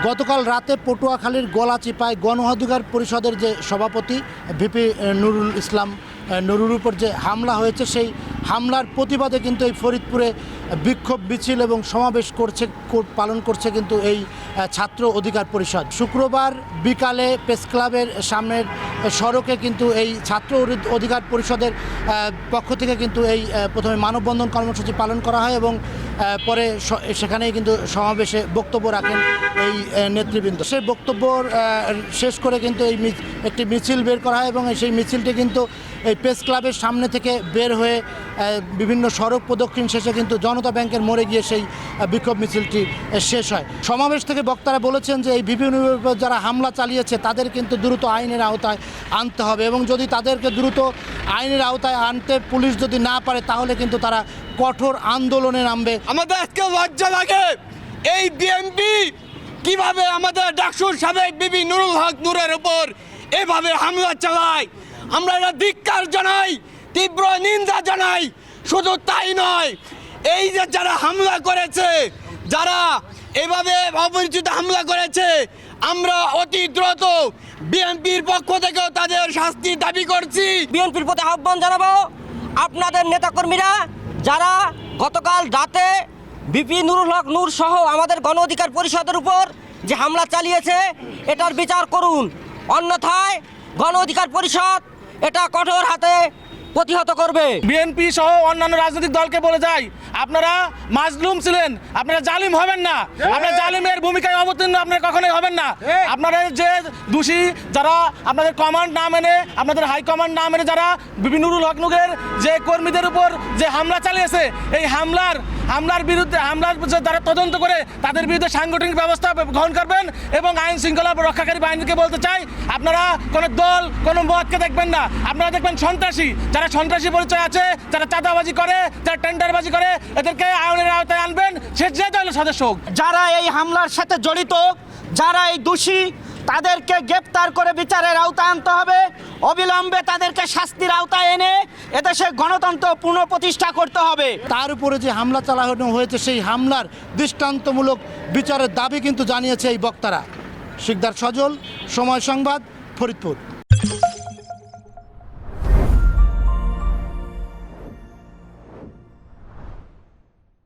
গতকাল রাতে পটুয়াখালীর গলাচিপায় গণ অধিকার পরিষদের যে সভাপতি ভিপি নুরুল ইসলাম নুরুর উপর যে হামলা হয়েছে, সেই হামলার প্রতিবাদে কিন্তু এই ফরিদপুরে বিক্ষোভ মিছিল এবং সমাবেশ পালন করছে কিন্তু এই ছাত্র অধিকার পরিষদ। শুক্রবার বিকালে প্রেস ক্লাবের সামনের সড়কে কিন্তু এই ছাত্র অধিকার পরিষদের পক্ষ থেকে কিন্তু এই প্রথমে মানববন্ধন কর্মসূচি পালন করা হয় এবং পরে সেখানেই কিন্তু সমাবেশে বক্তব্য রাখেন এই নেতৃবৃন্দ। সেই বক্তব্য শেষ করে কিন্তু এই একটি মিছিল বের করা হয় এবং সেই মিছিলটি কিন্তু এই প্রেস ক্লাবের সামনে থেকে বের হয়ে বিভিন্ন সড়ক প্রদক্ষিণ শেষে কিন্তু জনতা ব্যাংকের মোড়ে গিয়ে সেই বিক্ষোভ মিছিলটি শেষ হয়। সমাবেশ থেকে বক্তারা বলেছেন যে এই বিভিন্ন যারা হামলা চালিয়েছে তাদের কিন্তু দ্রুত আইনের আওতায় আনতে হবে এবং যদি তাদেরকে দ্রুত আইনের আওতায় আনতে পুলিশ যদি না পারে তাহলে কিন্তু তারা কঠোর আন্দোলনে নামবে। আমাদের আজকে লজ্জা লাগে, এই বিএনপি কিভাবে আমাদের ডাকসুর সাবেক বিবি নুরুল হক নূরের উপর এভাবে হামলা চালায়। আমরা এটা ধিক্কার জানাই, তীব্র নিন্দা জানাই। শুধু তাই নয়, এই যে যারা হামলা করেছে, যারা এভাবে অপরিচিত হামলা করেছে, আমরা অতি দ্রুত বিএনপির পক্ষ থেকেও তাদের শাস্তি দাবি করছি। বিএনপির প্রতি আহ্বান জানাবো, আপনাদের নেতাকর্মীরা যারা গতকাল রাতে বিপি নুরুল হক নূর সহ আমাদের গণ অধিকার পরিষদের উপর যে হামলা চালিয়েছে এটার বিচার করুন, অন্যথায় গণ অধিকার পরিষদ এটা কঠোর হাতে প্রতিহত করবে। বিএনপি সহ অন্যান্য রাজনৈতিক দলকে বলে যায়, আপনারা মাজলুম ছিলেন, আপনারা জালিম হবেন না, আপনারা জালিমের ভূমিকায় অবতীর্ণ আপনারা কখনোই হবেন না। আপনারা যে দোষী, যারা আপনাদের কমান্ড না মেনে, আপনাদের হাই কমান্ড না মেনে যারা নুরুল হক নূরের যে কর্মীদের উপর যে হামলা চালিয়েছে, এই হামলার বিরুদ্ধে যারা তদন্ত করে তাদের বিরুদ্ধে সাংগঠনিক ব্যবস্থা গ্রহণ করবেন এবং আইন শৃঙ্খলা রক্ষাকারী বাহিনীকে বলতে চাই, আপনারা কোনো দল কোনো মতকে দেখবেন না, আপনারা দেখবেন সন্ত্রাসী। যারা সন্ত্রাসী পরিচয় আছে, যারা চাঁদাবাজি করে, যারা টেন্ডারবাজি করে, এদেরকে আইনের আওতায় আনবেন, সে যে দলের সদস্য হোক। যারা এই হামলার সাথে জড়িত, যারা এই দোষী, তাদেরকে গ্রেপ্তার করে বিচারের আওতায় আনতে হবে। অবিলম্বে তাদেরকে শাস্তির আওতায় এনে এদেশে গণতন্ত্র পুনঃপ্রতিষ্ঠা করতে হবে। তার উপরে যে হামলা চালানো হয়েছে সেই হামলার দৃষ্টান্তমূলক বিচারের দাবি কিন্তু জানিয়েছে এই বক্তারা। শিকদার সজল, সময় সংবাদ, ফরিদপুর।